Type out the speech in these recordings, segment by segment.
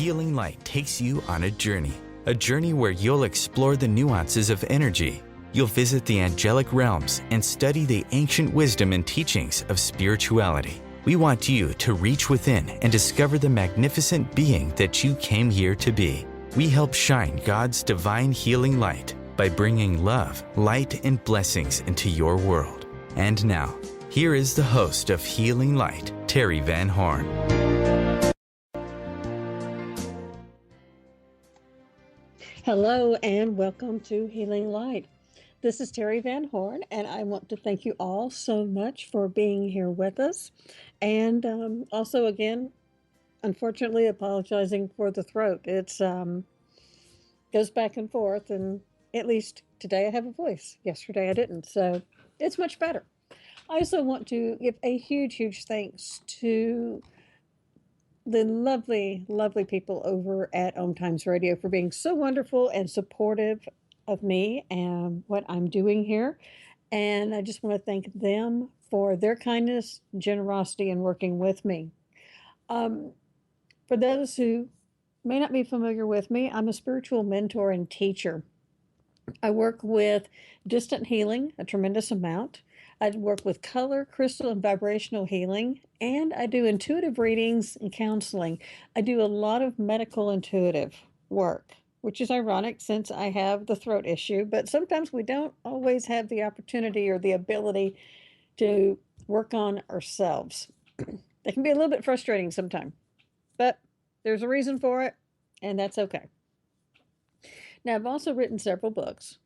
Healing Light takes you on a journey where you'll explore the nuances of energy. You'll visit the angelic realms and study the ancient wisdom and teachings of spirituality. We want you to reach within and discover the magnificent being that you came here to be. We help shine God's divine healing light by bringing love, light, and blessings into your world. And now, here is the host of Healing Light, Terry Van Horn. Hello and welcome to Healing Light. This is Terry Van Horn, and I want to thank you all so much for being here with us. And also, again, unfortunately, apologizing for the throat. It's goes back and forth, and at least today I have a voice. Yesterday I didn't, so it's much better. I also want to give a huge thanks to the lovely people over at OMTimes Radio for being so wonderful and supportive of me and what I'm doing here. And I just want to thank them for their kindness, generosity, and working with me. For those who may not be familiar with me, I'm a spiritual mentor and teacher. I work with distant healing, a tremendous amount. I work with color, crystal, and vibrational healing, and I do intuitive readings and counseling. I do a lot of medical intuitive work, which is ironic since I have the throat issue, but sometimes we don't always have the opportunity or the ability to work on ourselves. It can be a little bit frustrating sometimes, but there's a reason for it, and that's okay. Now, I've also written several books.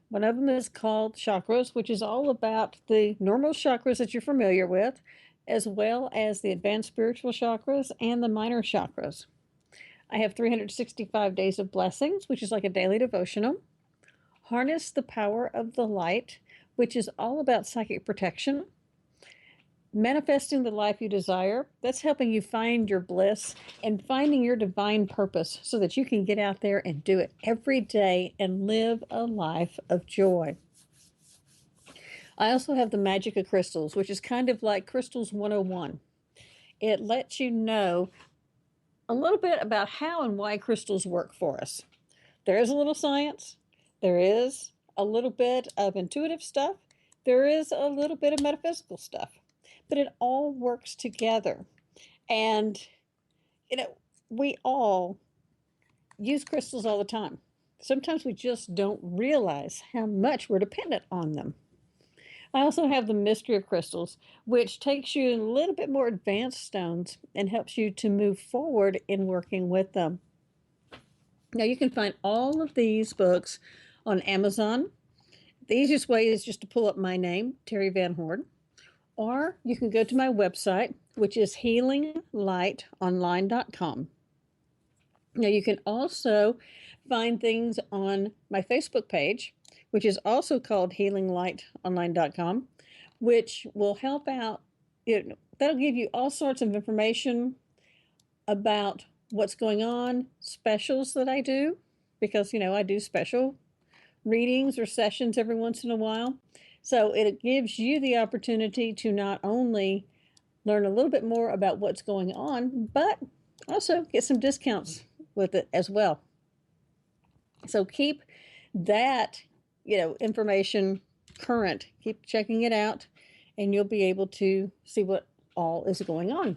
One of them is called Chakras, which is all about the normal chakras that you're familiar with, as well as the advanced spiritual chakras and the minor chakras. I have 365 Days of Blessings, which is like a daily devotional. Harness the Power of the Light, which is all about psychic protection. Manifesting the life you desire, that's helping you find your bliss and finding your divine purpose so that you can get out there and do it every day and live a life of joy. I also have the Magic of Crystals, which is kind of like Crystals 101. It lets you know a little bit about how and why crystals work for us. There is a little science. There is a little bit of intuitive stuff. There is a little bit of metaphysical stuff. But it all works together. And, we all use crystals all the time. Sometimes we just don't realize how much we're dependent on them. I also have the Mystery of Crystals, which takes you a little bit more advanced stones and helps you to move forward in working with them. Now, you can find all of these books on Amazon. The easiest way is just to pull up my name, Terry Van Horn. Or you can go to my website, which is healinglightonline.com. Now, you can also find things on my Facebook page, which is also called healinglightonline.com, which will help out. That'll give you all sorts of information about what's going on, specials that I do, because, I do special readings or sessions every once in a while. So it gives you the opportunity to not only learn a little bit more about what's going on, but also get some discounts with it as well. So keep that, information current. Keep checking it out, and you'll be able to see what all is going on.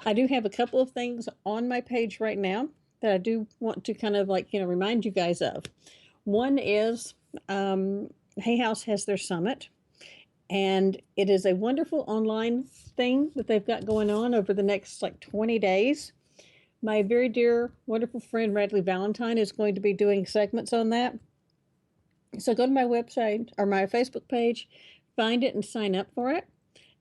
I do have a couple of things on my page right now that I do want to kind of remind you guys of. One is Hay House has their summit, and it is a wonderful online thing that they've got going on over the next 20 days. My very dear, wonderful friend Radley Valentine is going to be doing segments on that. So go to my website or my Facebook page, find it and sign up for it.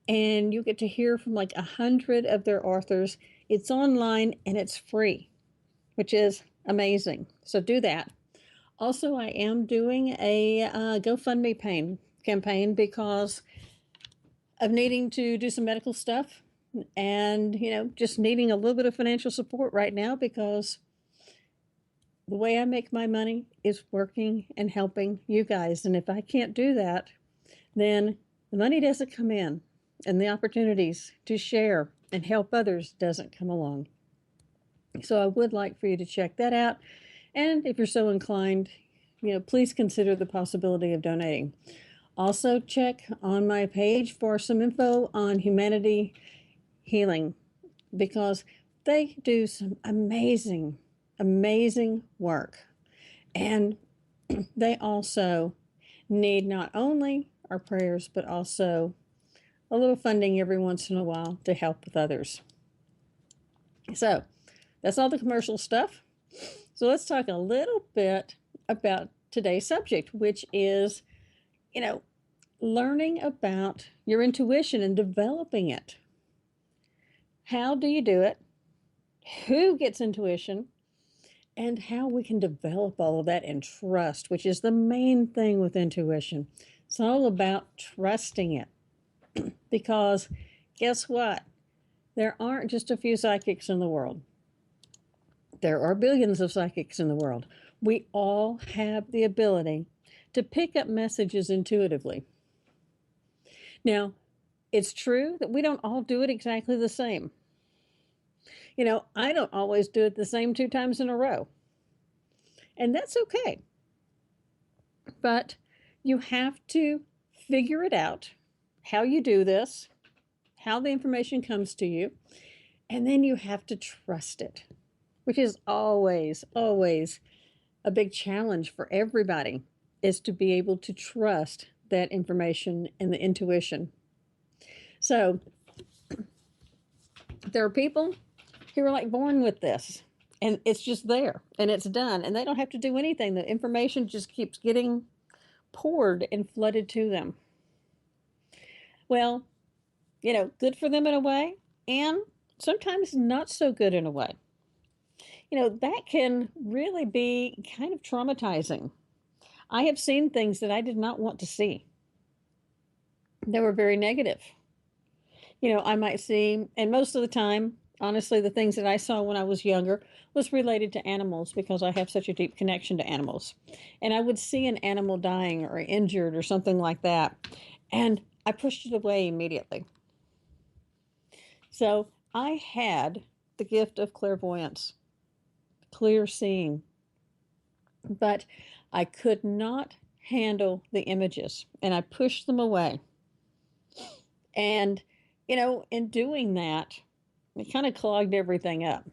And you get to hear from 100 of their authors. It's online and it's free, which is amazing. So do that. Also, I am doing a GoFundMe campaign because of needing to do some medical stuff and, just needing a little bit of financial support right now because the way I make my money is working and helping you guys. And if I can't do that, then the money doesn't come in and the opportunities to share and help others doesn't come along. So I would like for you to check that out. And if you're so inclined, please consider the possibility of donating. Also, check on my page for some info on Humanity Healing, because they do some amazing, amazing work. And they also need not only our prayers, but also a little funding every once in a while to help with others. So that's all the commercial stuff. So let's talk a little bit about today's subject, which is, learning about your intuition and developing it. How do you do it? Who gets intuition? And how we can develop all of that and trust, which is the main thing with intuition. It's all about trusting it. Because guess what? There aren't just a few psychics in the world. There are billions of psychics in the world. We all have the ability to pick up messages intuitively. Now, it's true that we don't all do it exactly the same. I don't always do it the same 2 times in a row. And that's okay. But you have to figure it out, how you do this, how the information comes to you, and then you have to trust it, which is always, always a big challenge for everybody, is to be able to trust that information and the intuition. So there are people who are like born with this, and it's just there and it's done, and they don't have to do anything. The information just keeps getting poured and flooded to them. Well, good for them in a way, and sometimes not so good in a way. That can really be kind of traumatizing. I have seen things that I did not want to see. They were very negative. I might see, and most of the time, honestly, the things that I saw when I was younger was related to animals, because I have such a deep connection to animals. And I would see an animal dying or injured or something like that, and I pushed it away immediately. So I had the gift of clairvoyance, clear seeing, but I could not handle the images, and I pushed them away. And, in doing that, it kind of clogged everything up.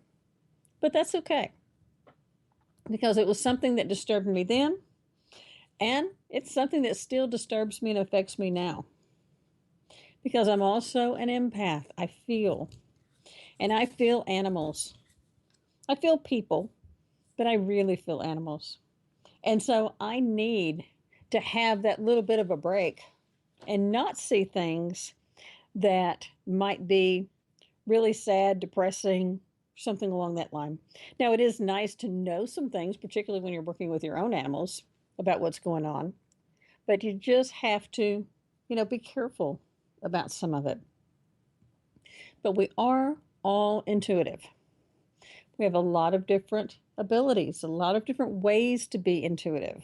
But that's okay, because it was something that disturbed me then, and it's something that still disturbs me and affects me now. Because I'm also an empath. I feel. And I feel animals. I feel people, but I really feel animals. And so I need to have that little bit of a break and not see things that might be really sad, depressing, something along that line. Now, it is nice to know some things, particularly when you're working with your own animals, about what's going on. But you just have to, be careful about some of it. But we are all intuitive. We have a lot of different abilities, a lot of different ways to be intuitive.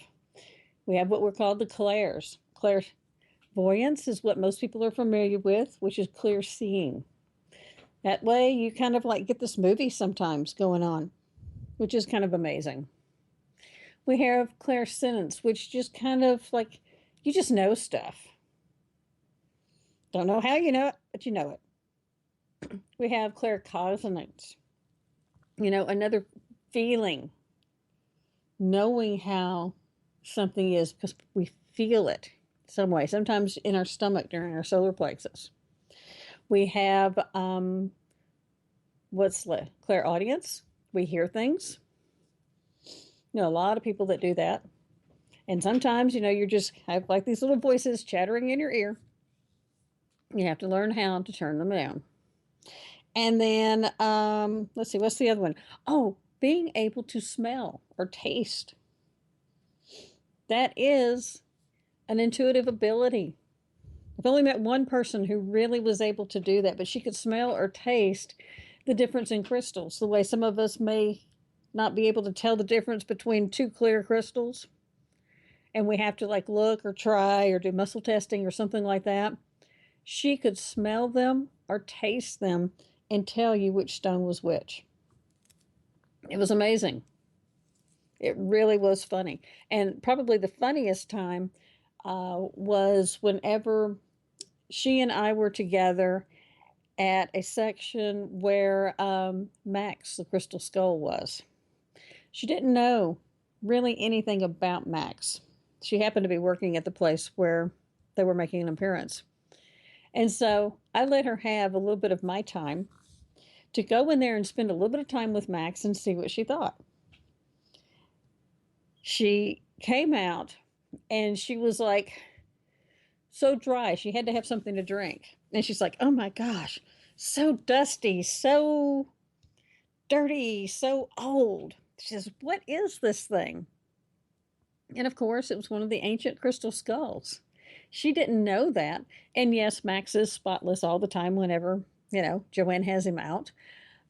We have what we're called the clairs. Clairvoyance is what most people are familiar with, which is clear seeing. That way you kind of like get this movie sometimes going on, which is kind of amazing. We have clairsentience, which just kind of like, you just know stuff. Don't know how you know it, but you know it. We have claircognizance, another feeling, knowing how something is because we feel it some way, sometimes in our stomach during our solar plexus. We have what's clairaudience. We hear things. A lot of people that do that. And sometimes, you just have like these little voices chattering in your ear. You have to learn how to turn them down. And then, let's see, what's the other one? Oh, being able to smell or taste. That is an intuitive ability. I've only met one person who really was able to do that, but she could smell or taste the difference in crystals, the way some of us may not be able to tell the difference between 2 clear crystals. And we have to like look or try or do muscle testing or something like that. She could smell them or taste them and tell you which stone was which. It was amazing. It really was funny. And probably the funniest time was whenever she and I were together at a section where Max, the crystal skull, was. She didn't know really anything about Max. She happened to be working at the place where they were making an appearance. And so I let her have a little bit of my time to go in there and spend a little bit of time with Max and see what she thought. She came out and she was like so dry. She had to have something to drink. And she's like, oh my gosh, so dusty, so dirty, so old. She says, what is this thing? And of course, it was one of the ancient crystal skulls. She didn't know that. And yes, Max is spotless all the time whenever, Joanne has him out.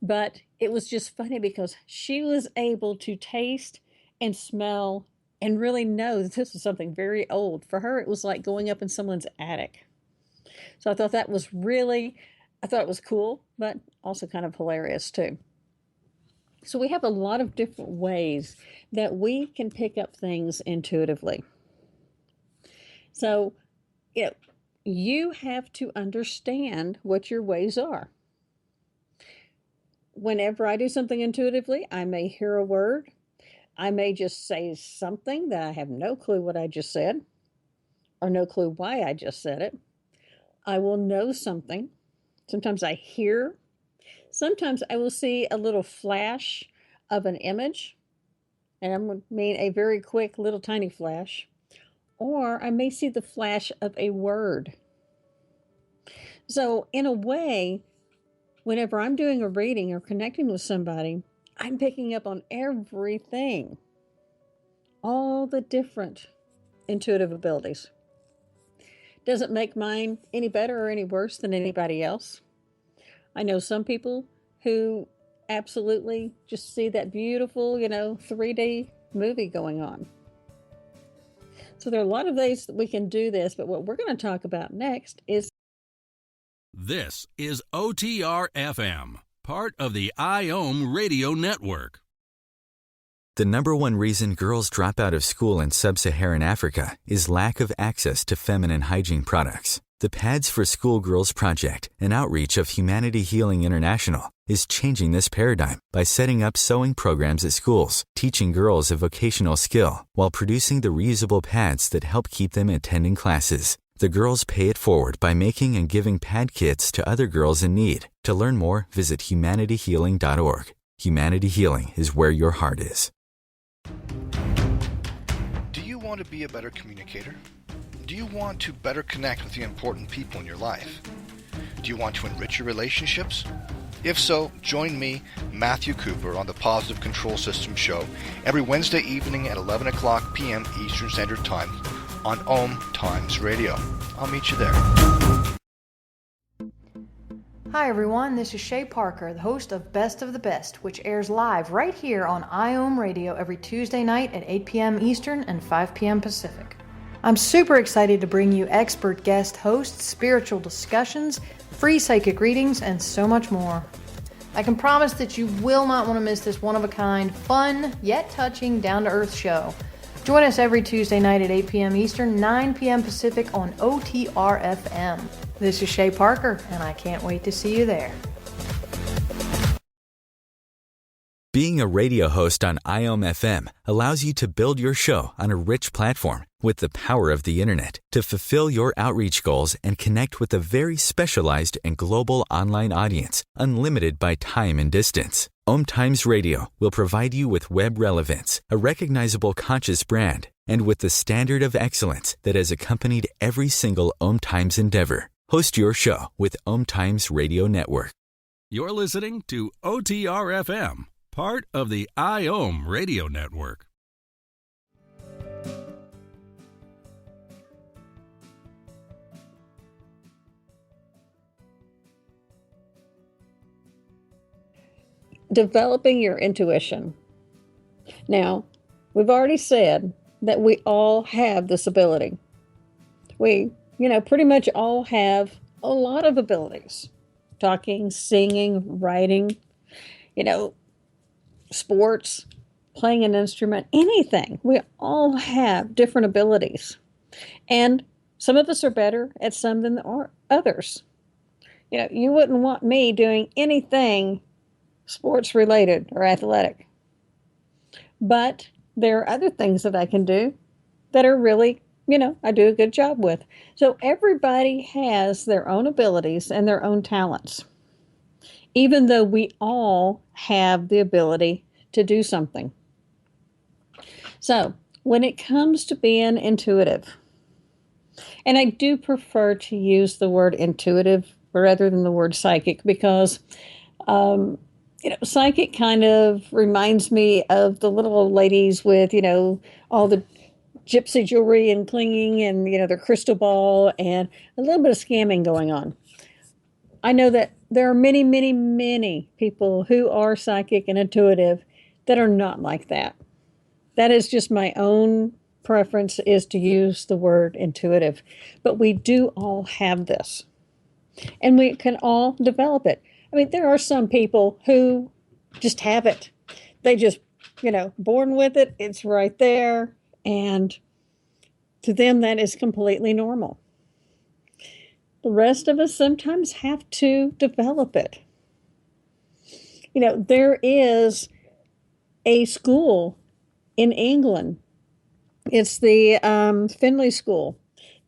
But it was just funny because she was able to taste and smell and really know that this was something very old. For her, it was like going up in someone's attic. So I thought it was cool, but also kind of hilarious too. So we have a lot of different ways that we can pick up things intuitively. So, you have to understand what your ways are. Whenever I do something intuitively, I may hear a word. I may just say something that I have no clue what I just said, or no clue why I just said it. I will know something. Sometimes I hear. Sometimes I will see a little flash of an image, and I mean a very quick little tiny flash. Or I may see the flash of a word. So in a way, whenever I'm doing a reading or connecting with somebody, I'm picking up on everything, all the different intuitive abilities. Doesn't make mine any better or any worse than anybody else. I know some people who absolutely just see that beautiful, 3D movie going on. So there are a lot of ways that we can do this, but what we're going to talk about next is... This is OTR FM, part of the IOM Radio Network. The number one reason girls drop out of school in sub-Saharan Africa is lack of access to feminine hygiene products. The Pads for Schoolgirls Project, an outreach of Humanity Healing International, is changing this paradigm by setting up sewing programs at schools, teaching girls a vocational skill, while producing the reusable pads that help keep them attending classes. The girls pay it forward by making and giving pad kits to other girls in need. To learn more, visit humanityhealing.org. Humanity Healing is where your heart is. Do you want to be a better communicator? Do you want to better connect with the important people in your life? Do you want to enrich your relationships? If so, join me, Matthew Cooper, on the Positive Control System Show every Wednesday evening at 11 o'clock p.m. Eastern Standard Time on OMTimes Radio. I'll meet you there. Hi everyone, this is Shay Parker, the host of Best of the Best, which airs live right here on IOM Radio every Tuesday night at 8 p.m. Eastern and 5 p.m. Pacific. I'm super excited to bring you expert guest hosts, spiritual discussions, free psychic readings, and so much more. I can promise that you will not want to miss this one-of-a-kind, fun, yet touching, down-to-earth show. Join us every Tuesday night at 8 p.m. Eastern, 9 p.m. Pacific on OTR FM. This is Shay Parker, and I can't wait to see you there. Being a radio host on IOM FM allows you to build your show on a rich platform with the power of the internet to fulfill your outreach goals and connect with a very specialized and global online audience, unlimited by time and distance. OMTimes Radio will provide you with web relevance, a recognizable conscious brand, and with the standard of excellence that has accompanied every single OMTimes endeavor. Host your show with OMTimes Radio Network. You're listening to OTR FM, part of the IOM Radio Network. Developing your intuition. Now, we've already said that we all have this ability. We, pretty much all have a lot of abilities. Talking, singing, writing, sports, playing an instrument, anything. We all have different abilities. And some of us are better at some than others. You wouldn't want me doing anything sports related or athletic. But there are other things that I can do that are really, I do a good job with. So everybody has their own abilities and their own talents, even though we all have the ability to do something. So when it comes to being intuitive, and I do prefer to use the word intuitive rather than the word psychic because, psychic kind of reminds me of the little old ladies with, all the gypsy jewelry and clinging and, their crystal ball and a little bit of scamming going on. I know that there are many, many, many people who are psychic and intuitive that are not like that. That is just my own preference, is to use the word intuitive. But we do all have this. And we can all develop it. I mean, there are some people who just have it. They just, born with it. It's right there. And to them, that is completely normal. The rest of us sometimes have to develop it. There is a school in England. It's the Finley School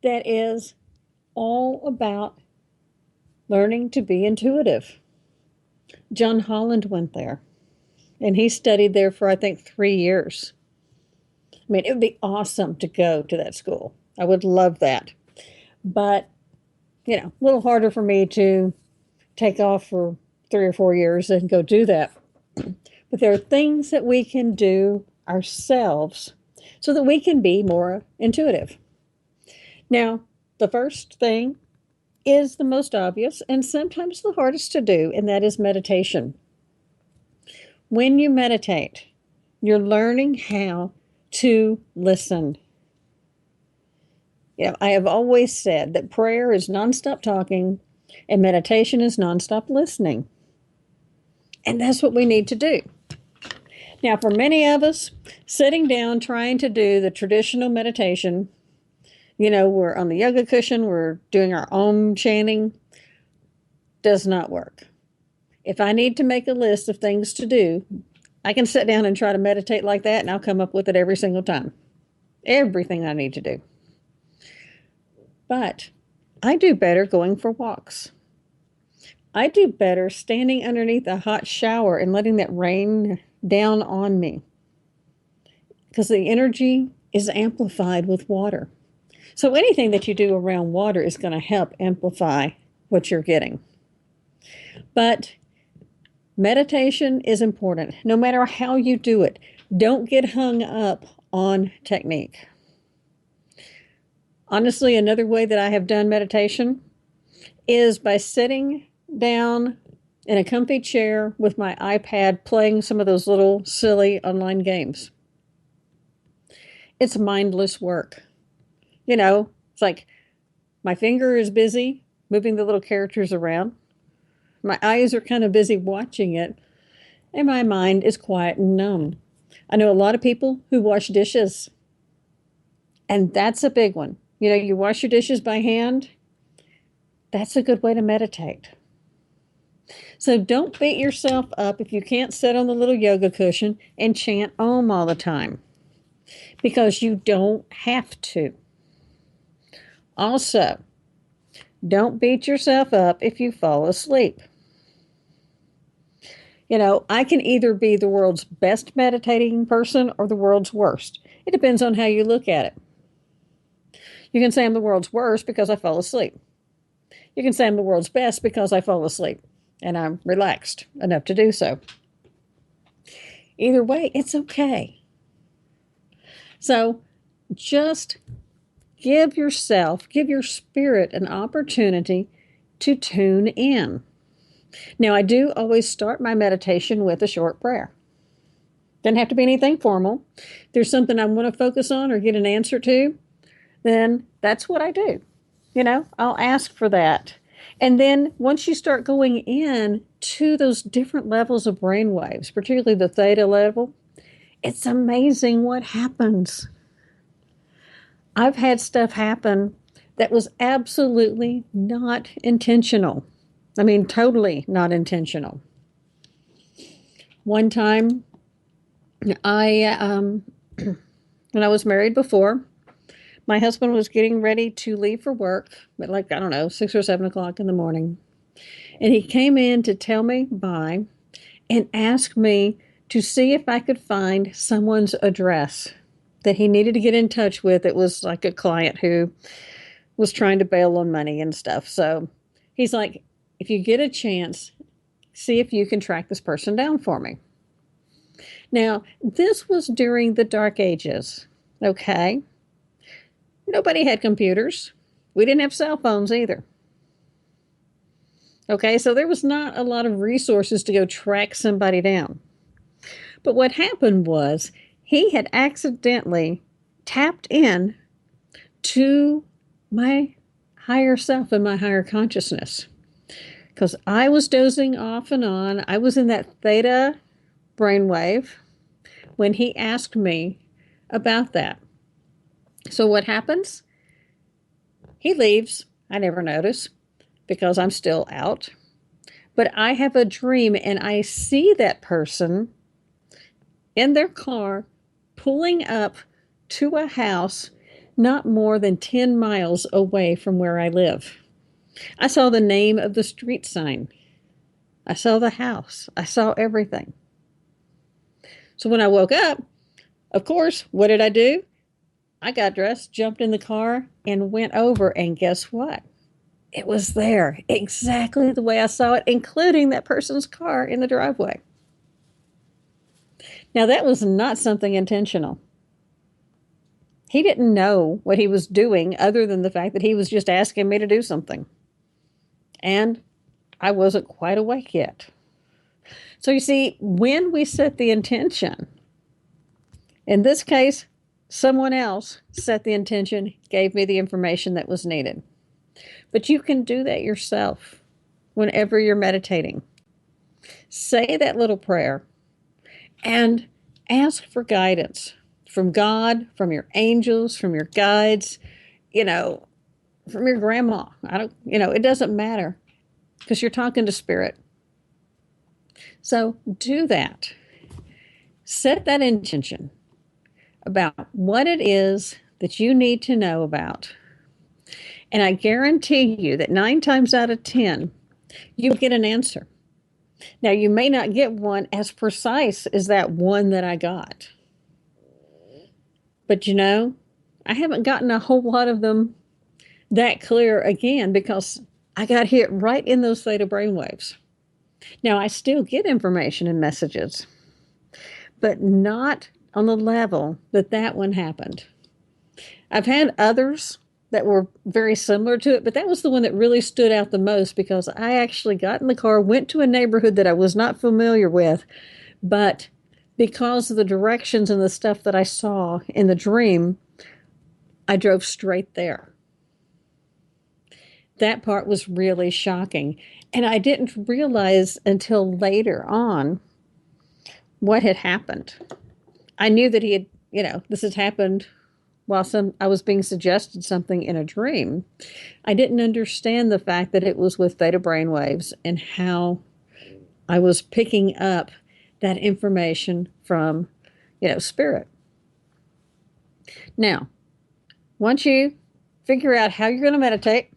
that is all about learning to be intuitive. John Holland went there, and he studied there for, I think, 3 years. I mean, it would be awesome to go to that school. I would love that. But, a little harder for me to take off for 3 or 4 years and go do that. But there are things that we can do ourselves so that we can be more intuitive. Now, the first thing is the most obvious and sometimes the hardest to do, and that is meditation. When you meditate, you're learning how to listen. I have always said that prayer is nonstop talking and meditation is nonstop listening. And that's what we need to do. Now, for many of us, sitting down trying to do the traditional meditation, we're on the yoga cushion, we're doing our Om chanting, does not work. If I need to make a list of things to do, I can sit down and try to meditate like that, and I'll come up with it every single time. Everything I need to do. But I do better going for walks. I do better standing underneath a hot shower and letting that rain down on me, because the energy is amplified with water. So anything that you do around water is going to help amplify what you're getting. But meditation is important, no matter how you do it. Don't get hung up on technique. Honestly, another way that I have done meditation is by sitting down in a comfy chair with my iPad playing some of those little silly online games. It's mindless work. It's like my finger is busy moving the little characters around. My eyes are kind of busy watching it, and my mind is quiet and numb. I know a lot of people who wash dishes, and that's a big one. You wash your dishes by hand. That's a good way to meditate. So don't beat yourself up if you can't sit on the little yoga cushion and chant Om all the time, because you don't have to. Also, don't beat yourself up if you fall asleep. I can either be the world's best meditating person or the world's worst. It depends on how you look at it. You can say I'm the world's worst because I fall asleep. You can say I'm the world's best because I fall asleep and I'm relaxed enough to do so. Either way, it's okay. So just give your spirit an opportunity to tune in. Now, I do always start my meditation with a short prayer. Doesn't have to be anything formal. If there's something I want to focus on or get an answer to, then that's what I do. I'll ask for that. And then once you start going in to those different levels of brain waves, particularly the theta level, it's amazing what happens. I've had stuff happen that was absolutely not intentional. I mean, totally not intentional. One time, when I was married before, my husband was getting ready to leave for work at like, I don't know, 6 or 7 o'clock in the morning. And he came in to tell me bye and asked me to see if I could find someone's address that he needed to get in touch with. It was like a client who was trying to bail on money and stuff. So he's like, if you get a chance, see if you can track this person down for me. Now, this was during the Dark Ages, okay? Nobody had computers. We didn't have cell phones either. Okay, so there was not a lot of resources to go track somebody down. But what happened was he had accidentally tapped in to my higher self and my higher consciousness. Because I was dozing off and on. I was in that theta brainwave when he asked me about that. So what happens? He leaves. I never notice because I'm still out. But I have a dream and I see that person in their car pulling up to a house not more than 10 miles away from where I live. I saw the name of the street sign. I saw the house. I saw everything. So when I woke up, of course, what did I do? I got dressed, jumped in the car, and went over, and guess what? It was there, exactly the way I saw it, including that person's car in the driveway. Now, that was not something intentional. He didn't know what he was doing other than the fact that he was just asking me to do something. And I wasn't quite awake yet. So you see, when we set the intention, in this case, someone else set the intention, gave me the information that was needed. But you can do that yourself whenever you're meditating. Say that little prayer and ask for guidance from God, from your angels, from your guides, from your grandma. It doesn't matter because you're talking to spirit. So do that. Set that intention about what it is that you need to know about. And I guarantee you that 9 times out of 10, you get an answer. Now, you may not get one as precise as that one that I got. But I haven't gotten a whole lot of them that clear again because I got hit right in those theta brainwaves. Now, I still get information and messages, but not on the level that one happened. I've had others that were very similar to it, but that was the one that really stood out the most because I actually got in the car, went to a neighborhood that I was not familiar with, but because of the directions and the stuff that I saw in the dream, I drove straight there. That part was really shocking. And I didn't realize until later on what had happened. I knew that he had, this had happened while I was being suggested something in a dream. I didn't understand the fact that it was with theta brainwaves and how I was picking up that information from, spirit. Now, once you figure out how you're going to meditate,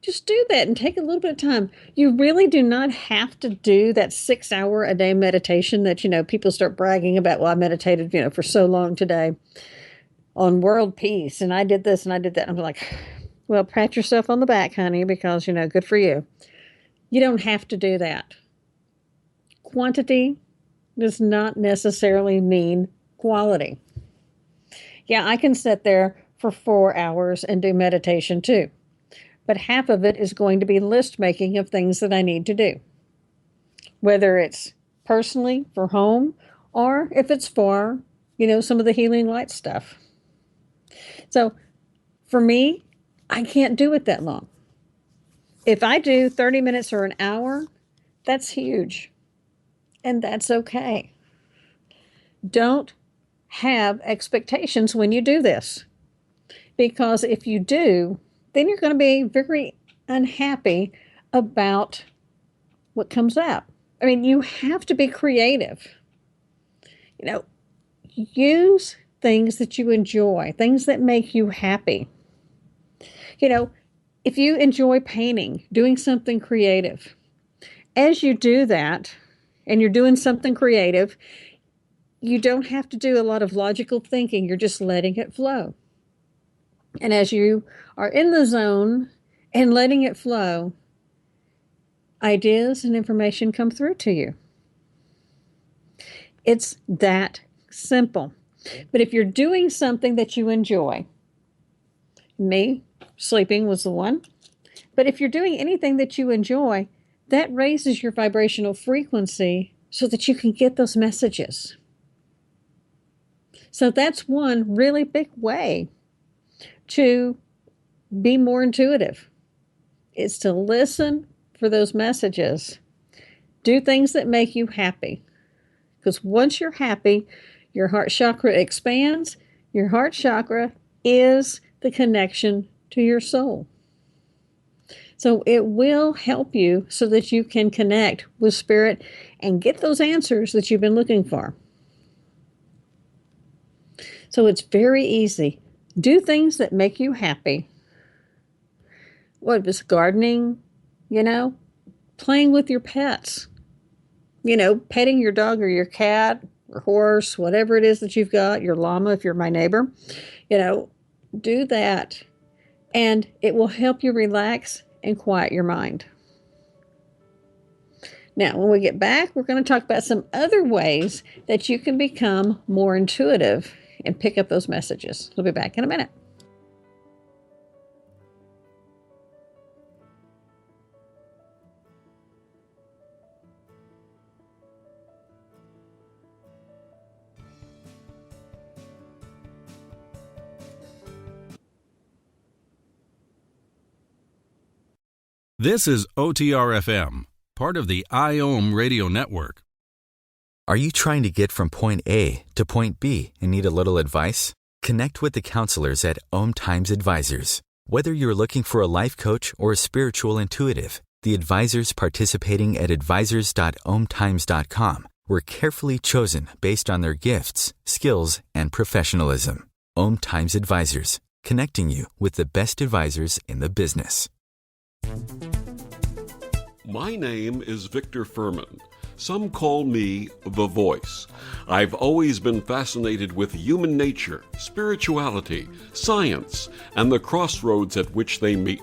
just do that and take a little bit of time. You really do not have to do that 6-hour-a-day meditation that, people start bragging about. Well, I meditated, for so long today on world peace, and I did this and I did that. I'm like, well, pat yourself on the back, honey, because, good for you. You don't have to do that. Quantity does not necessarily mean quality. Yeah, I can sit there for 4 hours and do meditation too. But half of it is going to be list making of things that I need to do. Whether it's personally for home or if it's for, some of the healing light stuff. So for me, I can't do it that long. If I do 30 minutes or an hour, that's huge. And that's okay. Don't have expectations when you do this. Because if you do, then you're going to be very unhappy about what comes up. I mean, you have to be creative. Use things that you enjoy, things that make you happy. If you enjoy painting, doing something creative, as you do that and you're doing something creative, you don't have to do a lot of logical thinking. You're just letting it flow. And as you are in the zone and letting it flow, ideas and information come through to you. It's that simple. But if you're doing something that you enjoy, sleeping was the one. But if you're doing anything that you enjoy, that raises your vibrational frequency so that you can get those messages. So that's one really big way to be more intuitive. It's to listen for those messages. Do things that make you happy. Because once you're happy, your heart chakra expands. Your heart chakra is the connection to your soul. So it will help you so that you can connect with spirit and get those answers that you've been looking for. So it's very easy. Do things that make you happy. What if it's gardening, playing with your pets, petting your dog or your cat or horse, whatever it is that you've got, your llama if you're my neighbor, do that. And it will help you relax and quiet your mind. Now, when we get back, we're going to talk about some other ways that you can become more intuitive and pick up those messages. We'll be back in a minute. This is OTR-FM, part of the IOM Radio Network. Are you trying to get from point A to point B and need a little advice? Connect with the counselors at OMTimes Advisors. Whether you're looking for a life coach or a spiritual intuitive, the advisors participating at advisors.omtimes.com were carefully chosen based on their gifts, skills, and professionalism. OMTimes Advisors, connecting you with the best advisors in the business. My name is Victor Furman. Some call me the Voice. I've always been fascinated with human nature, spirituality, science, and the crossroads at which they meet.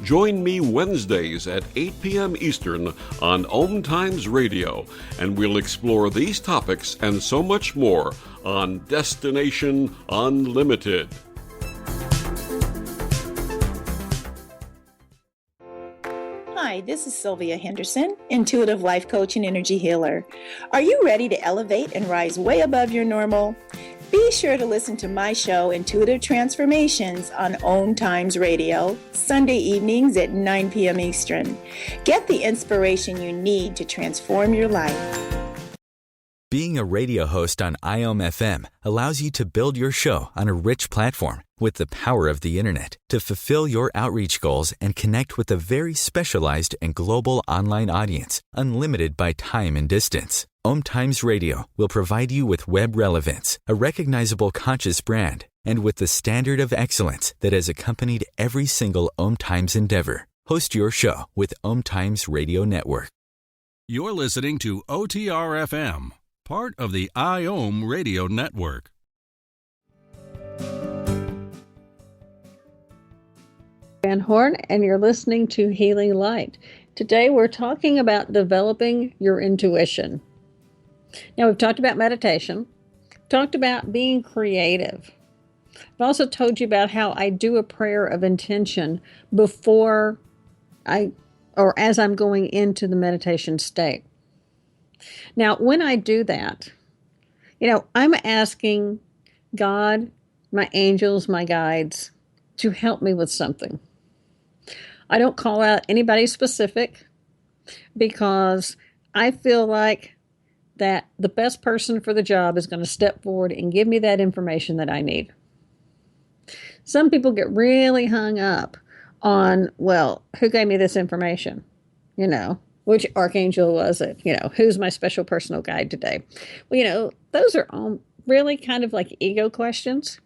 Join me Wednesdays at 8 p.m. Eastern on OMTimes Radio, and we'll explore these topics and so much more on Destination Unlimited. Hi, this is Sylvia Henderson, intuitive life coach and energy healer. Are you ready to elevate and rise way above your normal? Be sure to listen to my show, Intuitive Transformations, on OMTimes Radio, Sunday evenings at 9 p.m. Eastern. Get the inspiration you need to transform your life. Being a radio host on IOM FM allows you to build your show on a rich platform with the power of the internet to fulfill your outreach goals and connect with a very specialized and global online audience, unlimited by time and distance. OMTimes Radio will provide you with web relevance, a recognizable conscious brand, and with the standard of excellence that has accompanied every single OMTimes endeavor. Host your show with OMTimes Radio Network. You're listening to OTR-FM, part of the IOM Radio Network. Van Horn, and you're listening to Healing Light. Today we're talking about developing your intuition. Now, we've talked about meditation, talked about being creative. I've also told you about how I do a prayer of intention before as I'm going into the meditation state. Now, when I do that, I'm asking God, my angels, my guides, to help me with something. I don't call out anybody specific because I feel like that the best person for the job is going to step forward and give me that information that I need. Some people get really hung up on, well, who gave me this information? Which archangel was it? Who's my special personal guide today? Well, those are all really kind of like ego questions,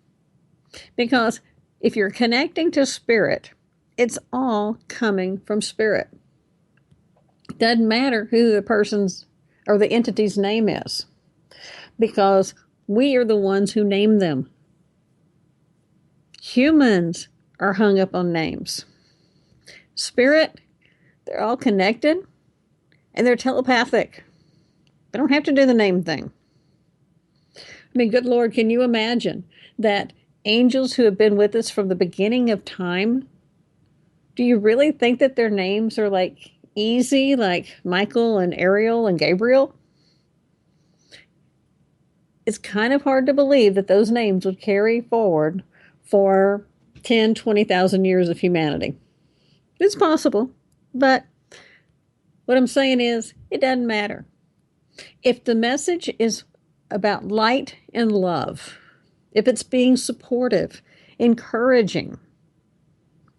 because if you're connecting to spirit, it's all coming from spirit. Doesn't matter who the person's or the entity's name is, because we are the ones who name them. Humans are hung up on names. Spirit, they're all connected and they're telepathic. They don't have to do the name thing. I mean, good Lord, can you imagine that angels who have been with us from the beginning of time, do you really think that their names are like easy, like Michael and Ariel and Gabriel? It's kind of hard to believe that those names would carry forward for 10, 20,000 years of humanity. It's possible, but what I'm saying is it doesn't matter. If the message is about light and love, if it's being supportive, encouraging,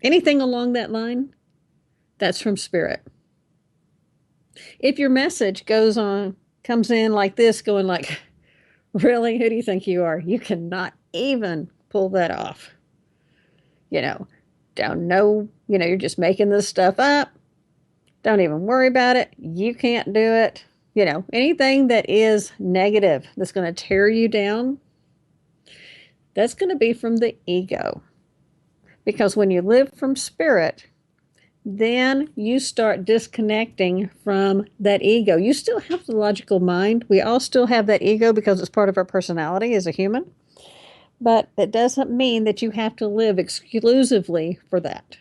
anything along that line, that's from spirit. If your message comes in like this, going like, really, who do you think you are? You cannot even pull that off. Don't know, you're just making this stuff up. Don't even worry about it. You can't do it. Anything that is negative, that's going to tear you down, that's going to be from the ego. Because when you live from spirit, then you start disconnecting from that ego. You still have the logical mind. We all still have that ego because it's part of our personality as a human. But it doesn't mean that you have to live exclusively for that.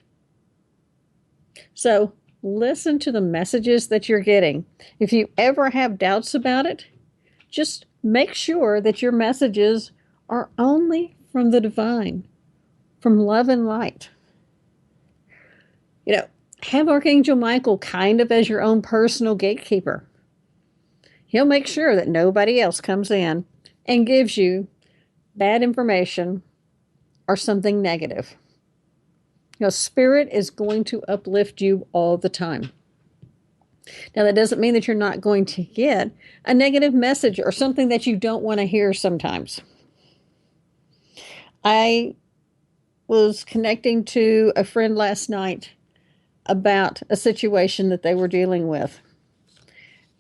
So listen to the messages that you're getting. If you ever have doubts about it, just make sure that your messages are only from the divine, from love and light. Have Archangel Michael kind of as your own personal gatekeeper. He'll make sure that nobody else comes in and gives you bad information or something negative. Spirit is going to uplift you all the time. Now, that doesn't mean that you're not going to get a negative message or something that you don't want to hear sometimes. I was connecting to a friend last night about a situation that they were dealing with.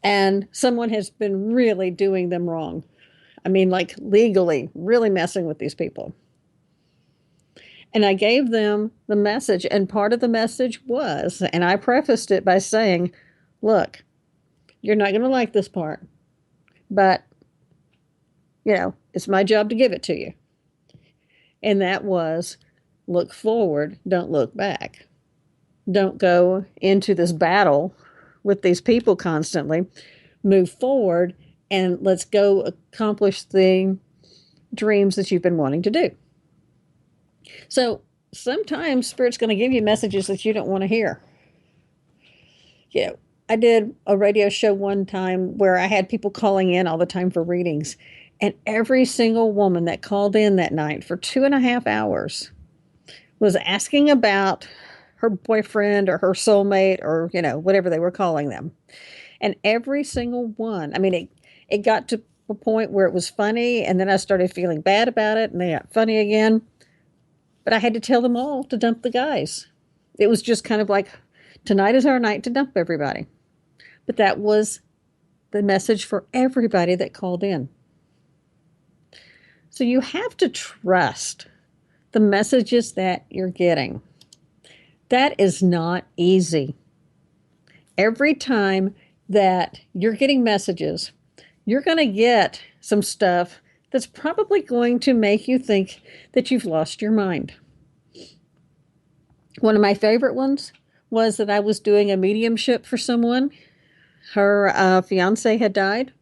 And someone has been really doing them wrong. I mean, like legally, really messing with these people. And I gave them the message, and part of the message was, and I prefaced it by saying, look, you're not going to like this part, but, it's my job to give it to you. And that was, look forward, don't look back. Don't go into this battle with these people constantly. Move forward and let's go accomplish the dreams that you've been wanting to do. So sometimes Spirit's going to give you messages that you don't want to hear. I did a radio show one time where I had people calling in all the time for readings. And every single woman that called in that night for 2.5 hours was asking about her boyfriend or her soulmate or, whatever they were calling them. And every single one, I mean, it got to a point where it was funny, and then I started feeling bad about it, and they got funny again. But I had to tell them all to dump the guys. It was just kind of like, tonight is our night to dump everybody. But that was the message for everybody that called in. So you have to trust the messages that you're getting. That is not easy. Every time that you're getting messages, you're going to get some stuff that's probably going to make you think that you've lost your mind. One of my favorite ones was that I was doing a mediumship for someone. Her fiance had died.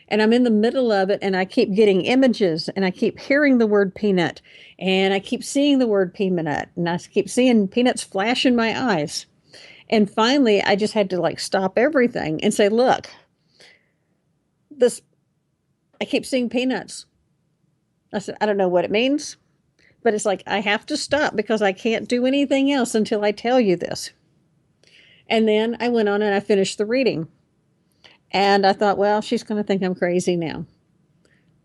And I'm in the middle of it, and I keep getting images, and I keep hearing the word peanut, and I keep seeing the word peanut, and I keep seeing peanuts flash in my eyes. And finally, I just had to like stop everything and say, look, I keep seeing peanuts. I said, I don't know what it means, but it's like, I have to stop because I can't do anything else until I tell you this. And then I went on and I finished the reading. And I thought, well, she's going to think I'm crazy now.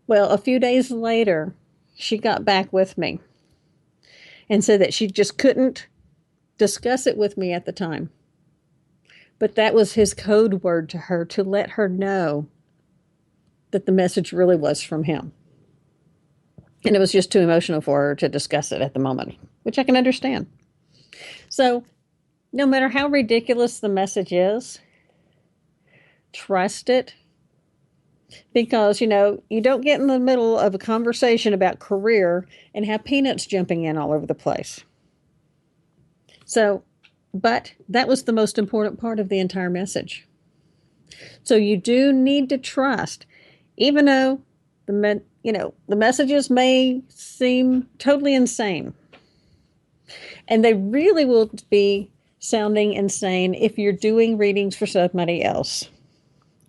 Well, a few days later, she got back with me and said that she just couldn't discuss it with me at the time. But that was his code word to her to let her know that the message really was from him. And it was just too emotional for her to discuss it at the moment, which I can understand. So no matter how ridiculous the message is, trust it. Because, you don't get in the middle of a conversation about career and have peanuts jumping in all over the place. So, but that was the most important part of the entire message. So you do need to trust, even though the messages may seem totally insane. And they really will be sounding insane if you're doing readings for somebody else.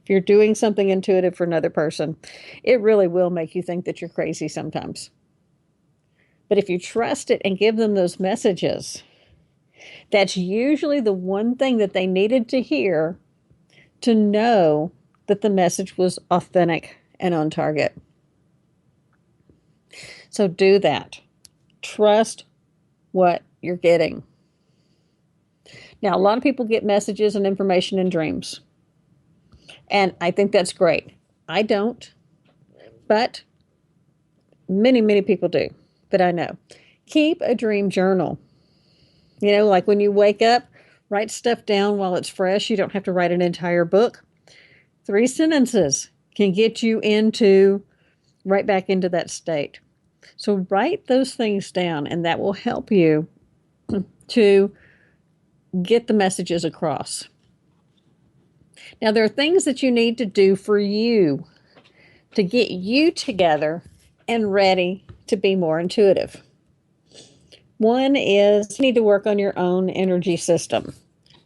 If you're doing something intuitive for another person, it really will make you think that you're crazy sometimes. But if you trust it and give them those messages, that's usually the one thing that they needed to hear to know that the message was authentic and on target. So do that. Trust what you're getting. Now, a lot of people get messages and information in dreams. And I think that's great. I don't, but many, many people do that I know. Keep a dream journal. Like when you wake up, write stuff down while it's fresh. You don't have to write an entire book. 3 sentences can get you right back into that state. So write those things down, and that will help you to get the messages across. Now, there are things that you need to do for you to get you together and ready to be more intuitive. One is you need to work on your own energy system.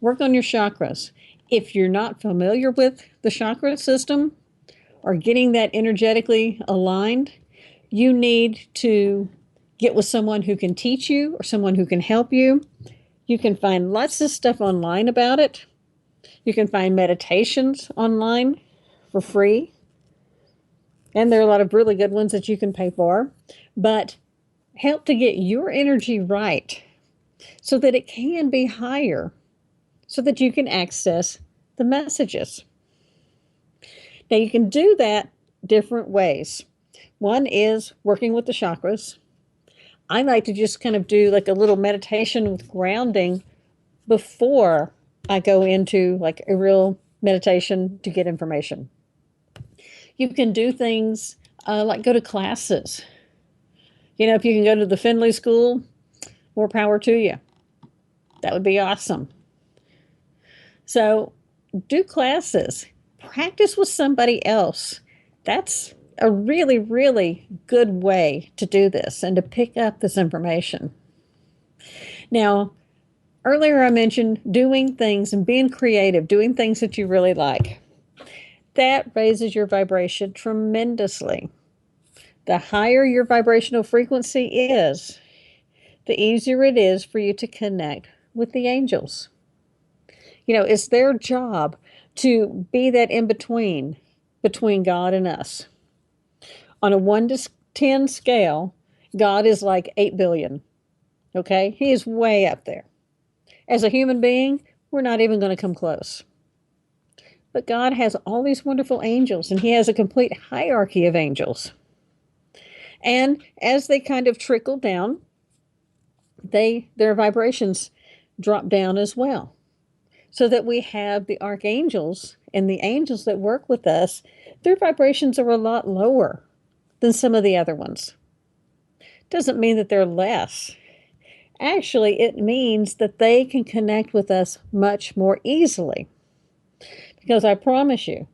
Work on your chakras. If you're not familiar with the chakra system or getting that energetically aligned, you need to get with someone who can teach you or someone who can help you. You can find lots of stuff online about it. You can find meditations online for free. And there are a lot of really good ones that you can pay for. But help to get your energy right so that it can be higher, so that you can access the messages. Now, you can do that different ways. One is working with the chakras. I like to just kind of do like a little meditation with grounding before I go into like a real meditation to get information. You can do things like go to classes. If you can go to the Finley School, more power to you. That would be awesome. So do classes. Practice with somebody else. That's a really, really good way to do this and to pick up this information. Now, earlier I mentioned doing things and being creative, doing things that you really like. That raises your vibration tremendously. The higher your vibrational frequency is, the easier it is for you to connect with the angels. It's their job to be that in-between between God and us. On a 1 to 10 scale, God is like 8 billion. Okay? He is way up there. As a human being, we're not even going to come close. But God has all these wonderful angels, and he has a complete hierarchy of angels. And as they kind of trickle down, their vibrations drop down as well. So that we have the archangels and the angels that work with us, their vibrations are a lot lower than some of the other ones. Doesn't mean that they're less. Actually, it means that they can connect with us much more easily. Because I promise you,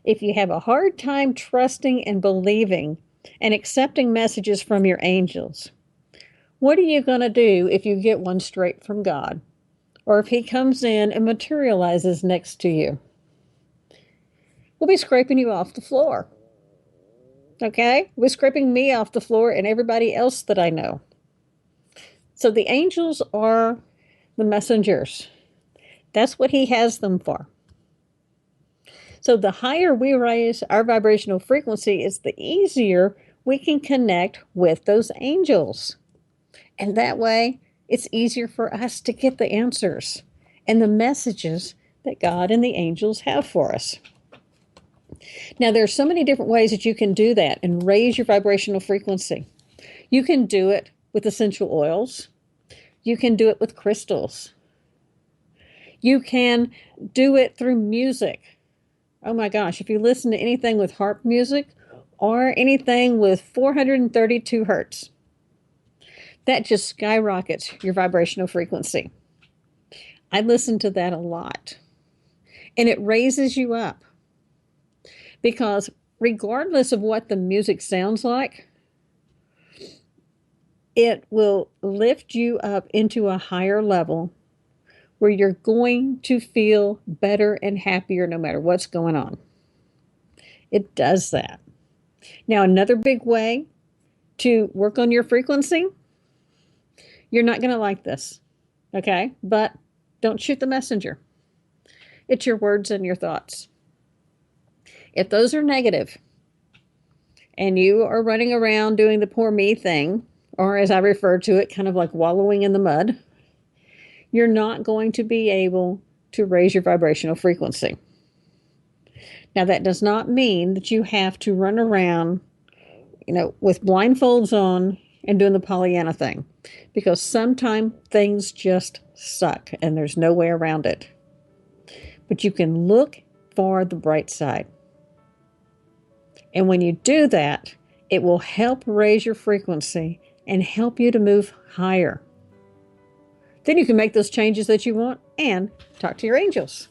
if you have a hard time trusting and believing and accepting messages from your angels, what are you going to do if you get one straight from God? Or if he comes in and materializes next to you? We'll be scraping you off the floor. Okay? We're scraping me off the floor and everybody else that I know. So the angels are the messengers. That's what he has them for. So the higher we raise our vibrational frequency, it's the easier we can connect with those angels. And that way, it's easier for us to get the answers and the messages that God and the angels have for us. Now, there are so many different ways that you can do that and raise your vibrational frequency. You can do it with essential oils. You can do it with crystals. You can do it through music. Oh my gosh, if you listen to anything with harp music or anything with 432 hertz, that just skyrockets your vibrational frequency. I listen to that a lot. And it raises you up. Because regardless of what the music sounds like, it will lift you up into a higher level where you're going to feel better and happier no matter what's going on. It does that. Now, another big way to work on your frequency, you're not going to like this, okay? But don't shoot the messenger. It's your words and your thoughts. If those are negative and you are running around doing the poor me thing, or as I refer to it, kind of like wallowing in the mud, you're not going to be able to raise your vibrational frequency. Now, that does not mean that you have to run around, with blindfolds on and doing the Pollyanna thing, because sometimes things just suck and there's no way around it. But you can look for the bright side. And when you do that, it will help raise your frequency and help you to move higher. Then you can make those changes that you want and talk to your angels.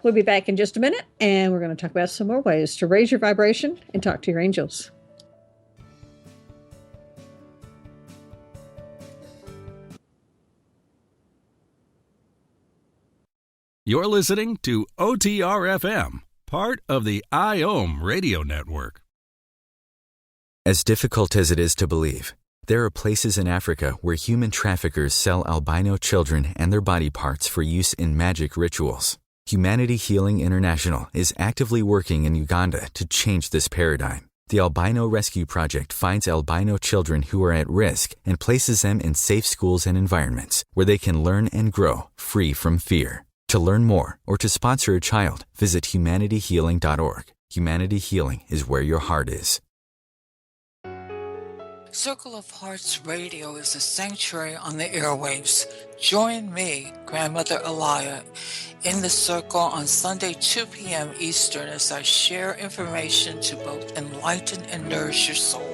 We'll be back in just a minute, and we're going to talk about some more ways to raise your vibration and talk to your angels. You're listening to OTR-FM, part of the IOM Radio Network. As difficult as it is to believe, there are places in Africa where human traffickers sell albino children and their body parts for use in magic rituals. Humanity Healing International is actively working in Uganda to change this paradigm. The Albino Rescue Project finds albino children who are at risk and places them in safe schools and environments where they can learn and grow free from fear. To learn more or to sponsor a child, visit humanityhealing.org. Humanity Healing is where your heart is. Circle of Hearts Radio is a sanctuary on the airwaves. Join me, Grandmother Elia, in the circle on Sunday, 2 p.m. Eastern as I share information to both enlighten and nourish your soul.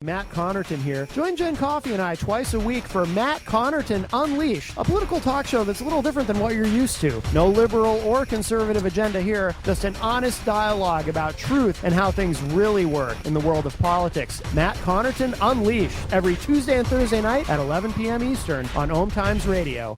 Matt Connerton here. Join Jen Coffey and I twice a week for Matt Connerton Unleashed, a political talk show that's a little different than what you're used to. No liberal or conservative agenda here, just an honest dialogue about truth and how things really work in the world of politics. Matt Connerton Unleashed, every Tuesday and Thursday night at 11 p.m. Eastern on OMTimes Radio.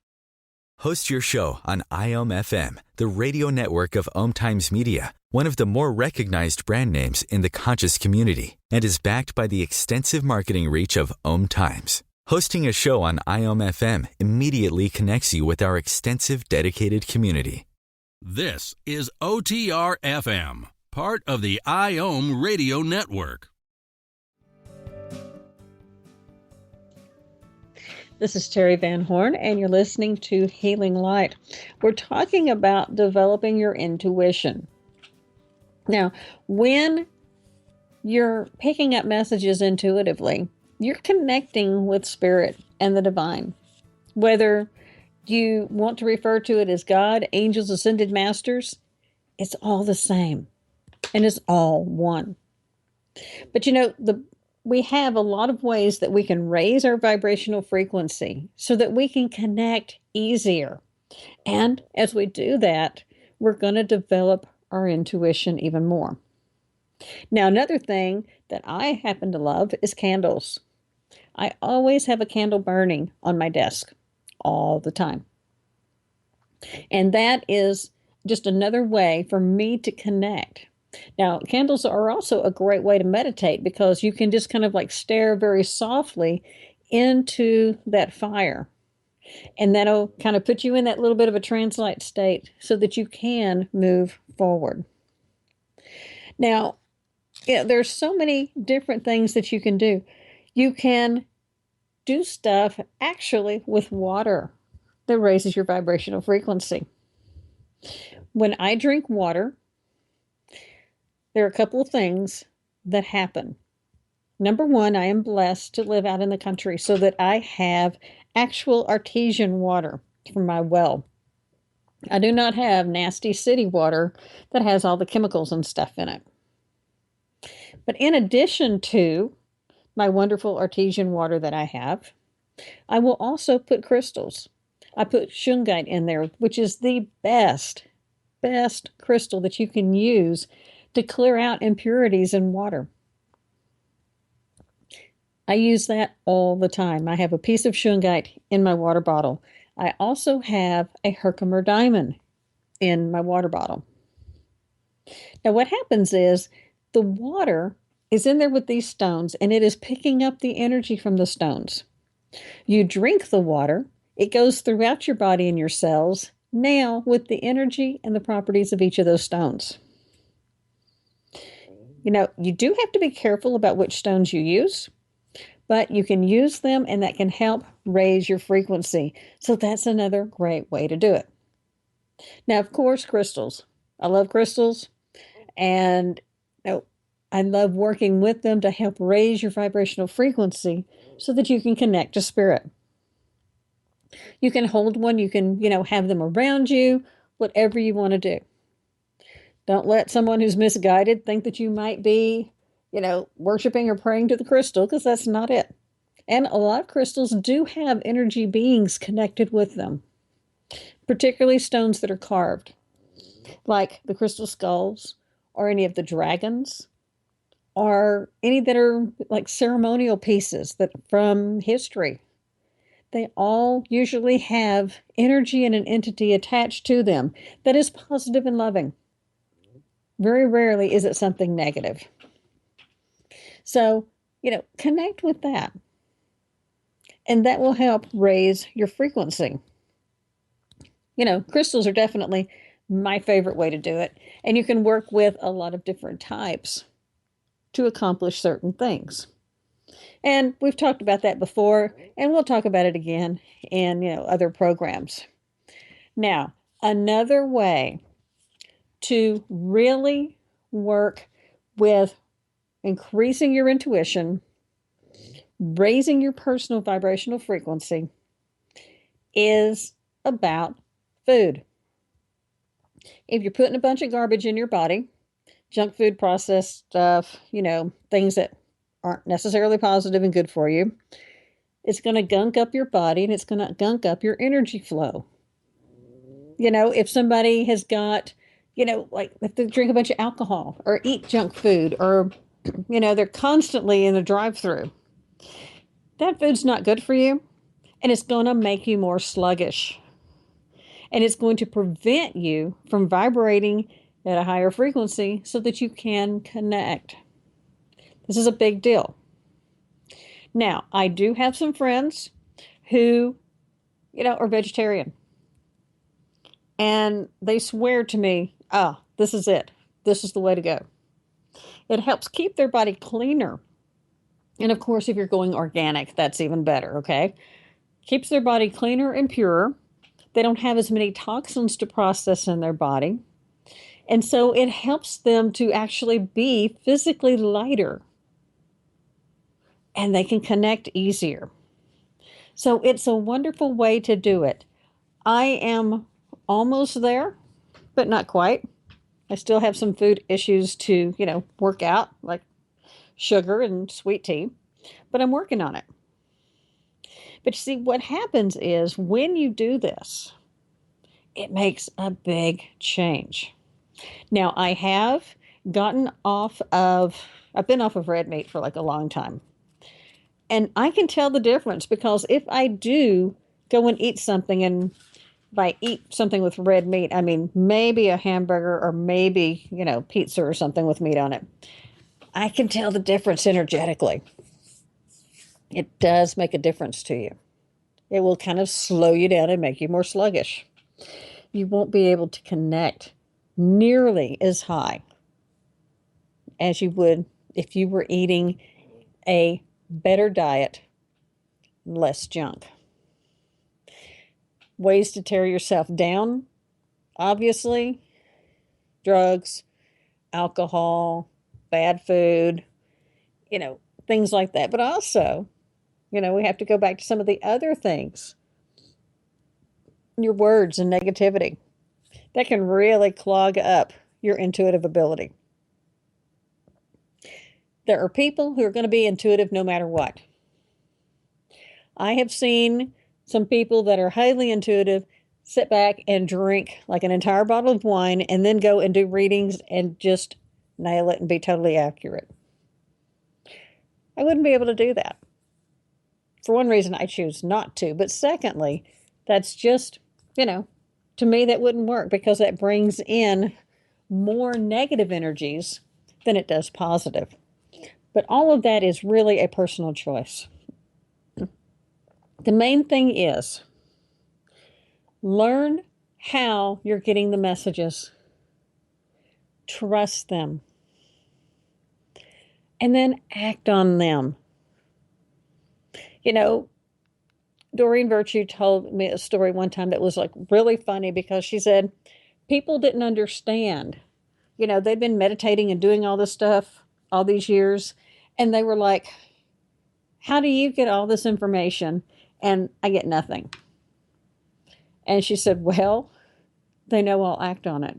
Host your show on IOM FM, the radio network of OMTimes Media, one of the more recognized brand names in the conscious community, and is backed by the extensive marketing reach of OMTimes. Hosting a show on IOM FM immediately connects you with our extensive dedicated community. This is OTR-FM, part of the IOM Radio Network. This is Terry Van Horn, and you're listening to Healing Light. We're talking about developing your intuition. Now, when you're picking up messages intuitively, you're connecting with spirit and the divine. Whether you want to refer to it as God, angels, ascended masters, it's all the same, and it's all one. But we have a lot of ways that we can raise our vibrational frequency so that we can connect easier. And as we do that, we're going to develop our intuition even more. Now, another thing that I happen to love is candles. I always have a candle burning on my desk all the time. And that is just another way for me to connect. Now, candles are also a great way to meditate because you can just kind of like stare very softly into that fire. And that'll kind of put you in that little bit of a trance-like state so that you can move forward. Now, there's so many different things that you can do. You can do stuff actually with water that raises your vibrational frequency. When I drink water, there are a couple of things that happen. Number one, I am blessed to live out in the country so that I have actual artesian water from my well. I do not have nasty city water that has all the chemicals and stuff in it. But in addition to my wonderful artesian water that I have, I will also put crystals. I put shungite in there, which is the best crystal that you can use to clear out impurities in water. I use that all the time. I have a piece of shungite in my water bottle. I also have a Herkimer diamond in my water bottle. Now, what happens is the water is in there with these stones, and it is picking up the energy from the stones. You drink the water, it goes throughout your body and your cells, now with the energy and the properties of each of those stones. You do have to be careful about which stones you use, but you can use them and that can help raise your frequency. So that's another great way to do it. Now, of course, crystals. I love crystals, and I love working with them to help raise your vibrational frequency so that you can connect to spirit. You can hold one, you can, have them around you, whatever you want to do. Don't let someone who's misguided think that you might be, worshiping or praying to the crystal, because that's not it. And a lot of crystals do have energy beings connected with them, particularly stones that are carved, like the crystal skulls or any of the dragons, or any that are like ceremonial pieces that from history. They all usually have energy and an entity attached to them that is positive and loving. Very rarely is it something negative. So, connect with that. And that will help raise your frequency. Crystals are definitely my favorite way to do it. And you can work with a lot of different types to accomplish certain things. And we've talked about that before, and we'll talk about it again in, other programs. Now, another way to really work with increasing your intuition, raising your personal vibrational frequency, is about food. If you're putting a bunch of garbage in your body, junk food, processed stuff, things that aren't necessarily positive and good for you, it's going to gunk up your body and it's going to gunk up your energy flow. If somebody has got, like if they drink a bunch of alcohol or eat junk food or, they're constantly in the drive-through, that food's not good for you, and it's going to make you more sluggish. And it's going to prevent you from vibrating at a higher frequency so that you can connect. This is a big deal. Now, I do have some friends who, are vegetarian. And they swear to me, this is it. This is the way to go. It helps keep their body cleaner. And of course, if you're going organic, that's even better, okay? Keeps their body cleaner and purer. They don't have as many toxins to process in their body. And so it helps them to actually be physically lighter. And they can connect easier. So it's a wonderful way to do it. I am almost there, but not quite. I still have some food issues to, work out, like sugar and sweet tea, but I'm working on it. But you see, what happens is when you do this, it makes a big change. Now, I've been off of red meat for like a long time. And I can tell the difference because if I do go and eat something, and if I eat something with red meat, I mean, maybe a hamburger or maybe, pizza or something with meat on it, I can tell the difference energetically. It does make a difference to you. It will kind of slow you down and make you more sluggish. You won't be able to connect nearly as high as you would if you were eating a better diet, less junk. Ways to tear yourself down, obviously, drugs, alcohol, bad food, things like that. But also, we have to go back to some of the other things. Your words and negativity. That can really clog up your intuitive ability. There are people who are going to be intuitive no matter what. I have seen some people that are highly intuitive sit back and drink like an entire bottle of wine and then go and do readings and just nail it and be totally accurate. I wouldn't be able to do that. For one reason, I choose not to. But secondly, that's just, to me, that wouldn't work because that brings in more negative energies than it does positive. But all of that is really a personal choice. The main thing is learn how you're getting the messages. Trust them. And then act on them. Doreen Virtue told me a story one time that was like really funny because she said people didn't understand. They'd been meditating and doing all this stuff all these years. And they were like, how do you get all this information? And I get nothing. And she said, well, they know I'll act on it.